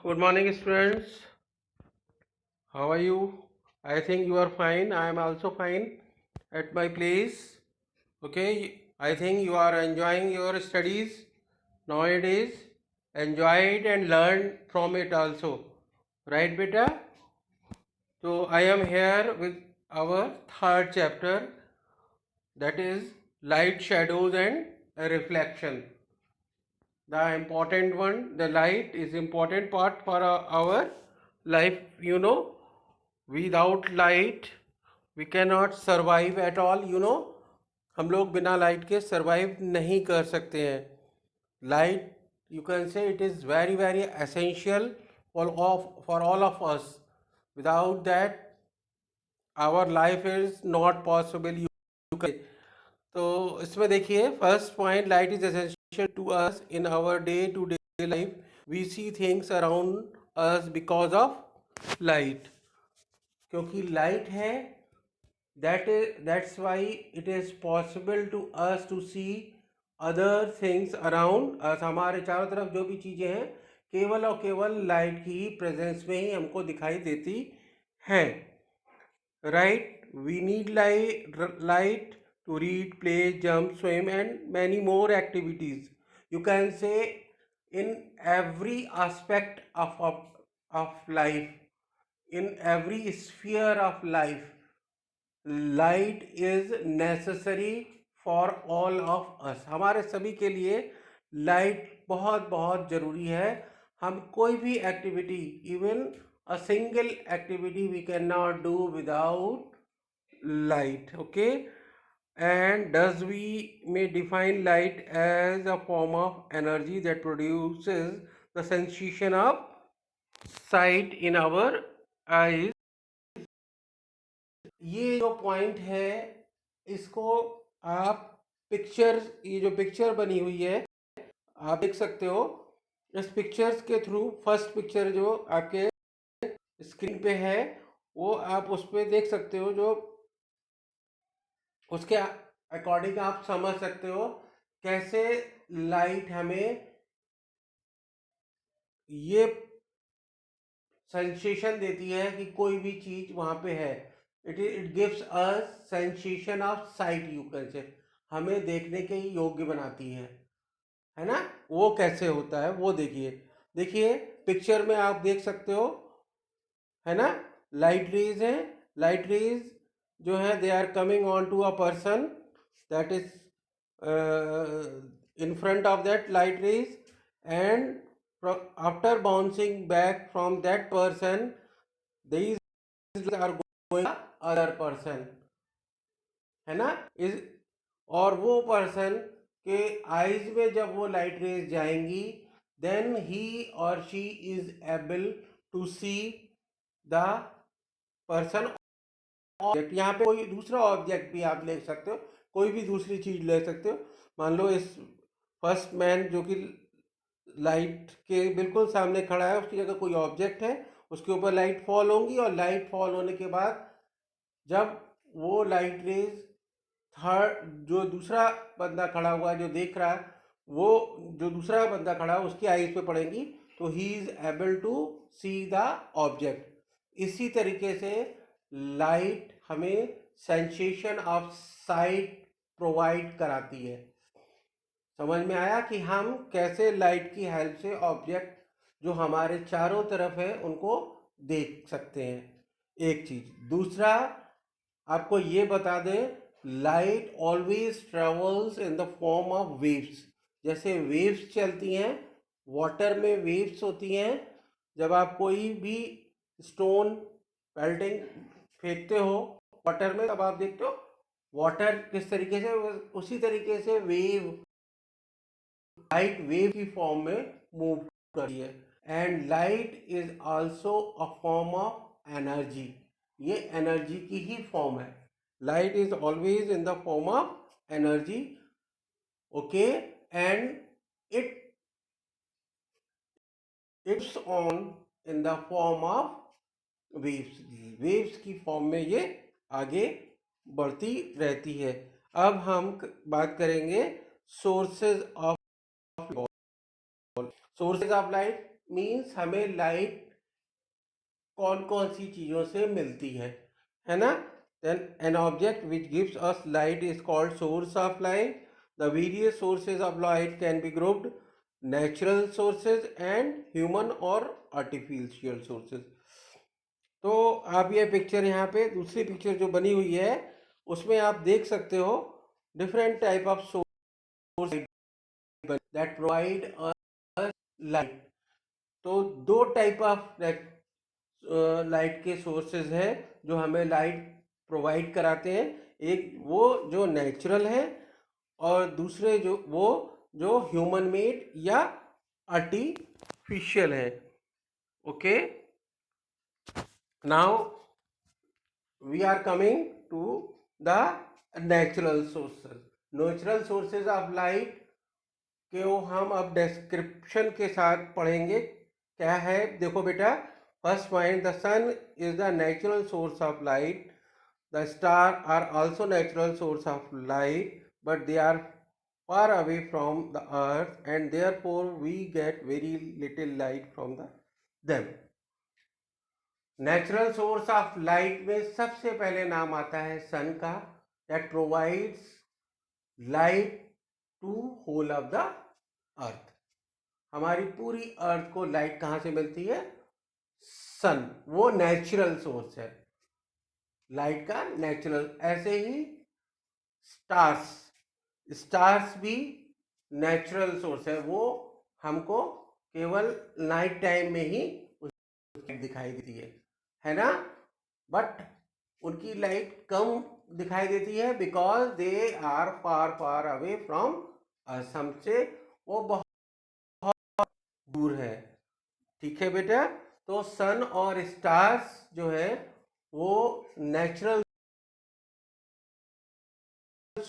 Good morning, students. How are you? I think you are fine. I am also fine at my place. Okay, I think you are enjoying your studies nowadays. Enjoy it and learn from it also. Right, beta? So, I am here with our third chapter, that is light, shadows, and reflection. The important one, the light is important part for our life. Without light we cannot survive at all. हम लोग बिना light के survive नहीं कर सकते हैं. Light, you can say, it is very very essential for all of us. Without that our life is not possible. You can. तो इसमें देखिए, first point, light is essential to us in our day to day life. We see things around us because of light. क्योंकि light है, that's why it is possible to us to see other things around us. हमारे चारों तरफ जो भी चीज़ें हैं केवल और केवल लाइट की प्रेजेंस में ही हमको दिखाई देती हैं. Right? We need light to read, play, jump, swim, and many more activities. You can say in every aspect of life, in every sphere of life, light is necessary for all of us. हमारे सभी के लिए light बहुत बहुत ज़रूरी है. हम कोई भी activity, even a single activity, we cannot do without light. Okay, and thus we may define light as a form of energy that produces the sensation of sight in our eyes. ये जो point है इसको आप picture, ये जो picture बनी हुई है आप देख सकते हो. इस पिक्चर्स के थ्रू, फर्स्ट पिक्चर जो आपके स्क्रीन पे है वो आप उस पर देख सकते हो. जो उसके अकॉर्डिंग आप समझ सकते हो कैसे लाइट हमें ये सेंसेशन देती है कि कोई भी चीज वहां पे है. It gives us sensation of site. You can say हमें देखने के योग्य बनाती है ना. वो कैसे होता है वो देखिए पिक्चर में आप देख सकते हो, है ना. लाइट रेज है. लाइट रेज जो है they are coming on to a person that is in front of that light rays, and after bouncing back from that person, these are going to other person, है ना. इस और वो person के eyes में जब वो लाइट रेज जाएंगी, देन ही और she is able to see the person object. यहाँ पे कोई दूसरा ऑब्जेक्ट भी आप ले सकते हो, कोई भी दूसरी चीज ले सकते हो. मान लो इस फर्स्ट मैन जो कि लाइट के बिल्कुल सामने खड़ा है, उसकी जगह कोई ऑब्जेक्ट है, उसके ऊपर लाइट फॉल होंगी, और लाइट फॉल होने के बाद जब वो लाइट रेज थर्ड, जो दूसरा बंदा खड़ा हुआ है जो देख रहा है, वो जो दूसरा बंदा खड़ा है उसकी आईज पे पड़ेंगी, तो he is able to see the object. इसी तरीके से लाइट हमें सेंसेशन ऑफ साइट प्रोवाइड कराती है. समझ में आया कि हम कैसे लाइट की हेल्प से ऑब्जेक्ट जो हमारे चारों तरफ है उनको देख सकते हैं. एक चीज. दूसरा, आपको ये बता दें, light always travels in the form of waves. जैसे वेव्स चलती हैं, वाटर में वेव्स होती हैं. जब आप कोई भी स्टोन पेल्टिंग फेंकते हो वाटर में, तब आप देखते हो वाटर किस तरीके से, उसी तरीके से लाइट वेव की फॉर्म में मूव कर रही है. And light is also a form of energy. ये एनर्जी की ही फॉर्म है. Light is always in the form of energy. Okay, and it it's on in the form of waves. Waves की form में ये आगे बढ़ती रहती है. अब हम बात करेंगे सोर्सेज ऑफ लाइट. मीन्स हमें लाइट कौन कौन सी चीज़ों से मिलती है ना? Then an object which gives us light is called source of light. The various sources of light can be grouped natural sources and human और आर्टिफिशियल सोर्सेज. तो आप ये पिक्चर यहाँ पे दूसरी पिक्चर जो बनी हुई है उसमें आप देख सकते हो different type of source that provide us light. तो दो टाइप ऑफ लाइट के सोर्सेज हैं जो हमें लाइट प्रोवाइड कराते हैं. एक वो जो नेचुरल है और दूसरे जो ह्यूमन मेड या आर्टिफिशियल है. Okay, now we are coming to the natural sources. Natural sources of light को हम अब डिस्क्रिप्शन के साथ पढ़ेंगे. क्या है देखो बेटा. First point, the sun is the natural source of light. The stars are also natural source of light, but they are far away from the earth and therefore we get very little light from them. Natural source of light में सबसे पहले नाम आता है sun का, that provides light to whole of the earth. हमारी पूरी अर्थ को लाइट कहाँ से मिलती है? सन. वो नेचुरल सोर्स है लाइट का, नेचुरल. ऐसे ही स्टार्स भी नेचुरल सोर्स है. वो हमको केवल नाइट टाइम में ही दिखाई देती है ना? बट उनकी लाइट कम दिखाई देती है because they are far far away from us. हमसे वो बहुत दूर है. ठीक है बेटा. तो सन और स्टार्स जो है वो नेचुरल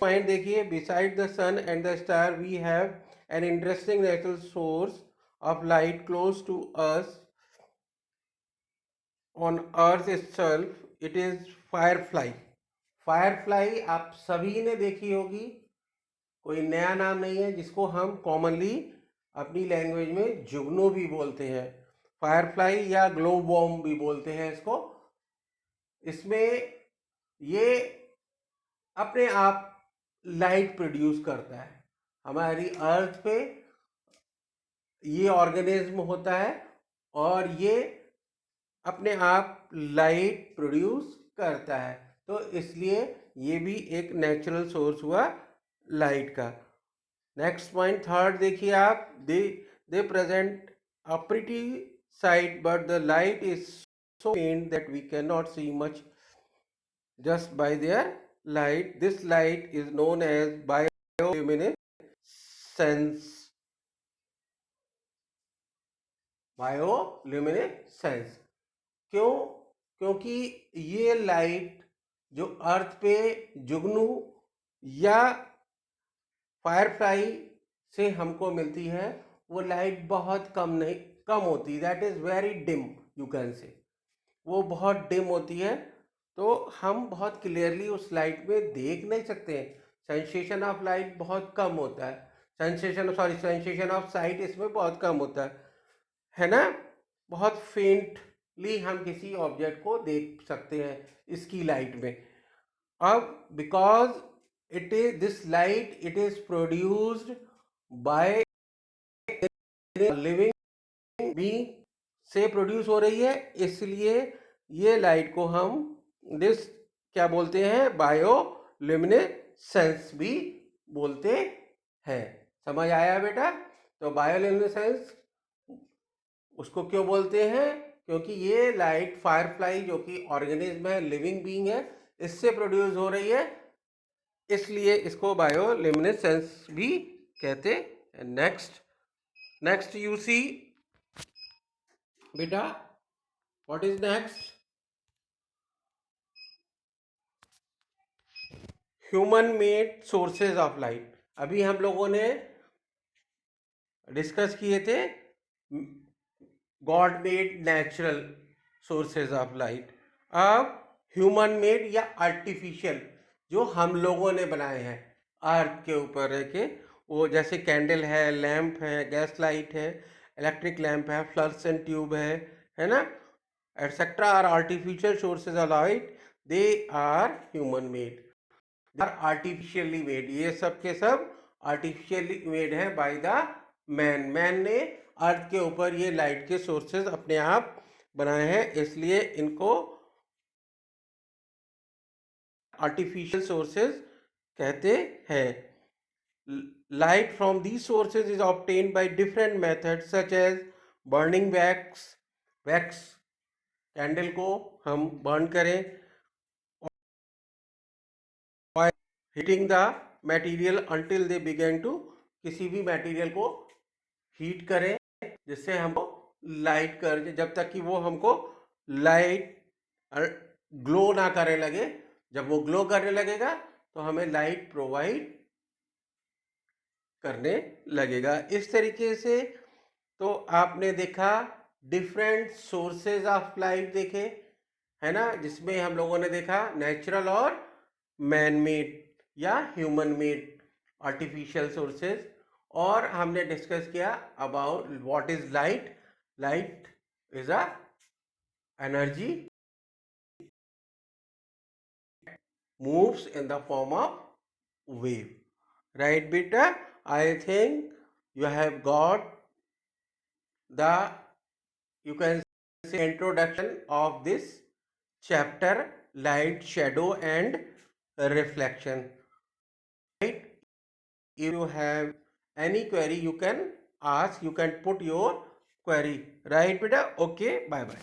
पॉइंट देखिए. Beside the sun and the star we have an interesting natural source of light close to us on earth itself. It is firefly. Firefly आप सभी ने देखी होगी, कोई नया नाम नहीं है. जिसको हम कॉमनली अपनी लैंग्वेज में जुगनू भी बोलते हैं, फायरफ्लाई या ग्लो बॉम्ब भी बोलते हैं इसको. इसमें ये अपने आप लाइट प्रोड्यूस करता है. हमारी अर्थ पे ये ऑर्गेनिज्म होता है और ये अपने आप लाइट प्रोड्यूस करता है. तो इसलिए ये भी एक नेचुरल सोर्स हुआ लाइट का. नेक्स्ट पॉइंट थर्ड देखिए आप. दे present a pretty sight, but the light is so faint that we cannot see much just by their light. This light is known as bioluminescence. Bioluminescence. क्यों? क्योंकि ये light जो अर्थ पे जुगनू या Firefly से हमको मिलती है वो लाइट बहुत कम होती है. That is very dim you can say. वो बहुत डिम होती है तो हम बहुत क्लियरली उस लाइट में देख नहीं सकते हैं. सेंसेशन ऑफ लाइट बहुत कम होता है. सेंसेशन ऑफ साइट इसमें बहुत कम होता है ना? बहुत फेंटली हम किसी ऑब्जेक्ट को देख सकते हैं इसकी लाइट में. अब because this light it is produced by living being से प्रोड्यूस हो रही है. इसलिए ये लाइट को हम क्या बोलते हैं? बायोल्यूमिनेसेंस भी बोलते हैं. समझ आया बेटा? तो बायोल्यूमिनेसेंस उसको क्यों बोलते हैं? क्योंकि ये लाइट फायरफ्लाई जो कि ऑर्गेनिज्म है, लिविंग बीइंग है, इससे प्रोड्यूस हो रही है, इसलिए इसको बायोल्यूमिनेसेंस भी कहते हैं. नेक्स्ट यू सी बेटा. What is next? Human made sources of light. अभी हम लोगों ने डिस्कस किए थे God made natural sources of light. अब ह्यूमन मेड या आर्टिफिशियल जो हम लोगों ने बनाए हैं अर्थ के ऊपर रह के, वो जैसे कैंडल है, लैंप है, गैस लाइट है, इलेक्ट्रिक लैम्प है, फ्लर्सन ट्यूब है ना, etcetera are artificial sources of light, they are human made, they are artificially made, ये सब के सब आर्टिफिशियली मेड है बाय द मैन ने अर्थ के ऊपर ये लाइट के सोर्सेज अपने आप बनाए हैं, इसलिए इनको आर्टिफिशियल सोर्सेज कहते हैं. Light from these sources is obtained by different methods such as burning wax candle को हम बर्न करें, और heating the material until they begin to, किसी भी मटेरियल को हीट करें जिससे हमको लाइट कर, जब तक कि वो हमको लाइट ग्लो ना करने लगे. जब वो ग्लो करने लगेगा तो हमें लाइट प्रोवाइड करने लगेगा. इस तरीके से तो आपने देखा डिफरेंट सोर्सेज ऑफ लाइट देखे, है ना, जिसमें हम लोगों ने देखा नेचुरल और मैन मेड या ह्यूमन मेड आर्टिफिशियल सोर्सेज, और हमने डिस्कस किया about what is light. Light is a energy moves in the form of wave. Right, beta? I think you have got the, you can say, introduction of this chapter, light, shadow and reflection. Right? If you have any query, you can ask, you can put your query. Right, beta? Okay, bye bye.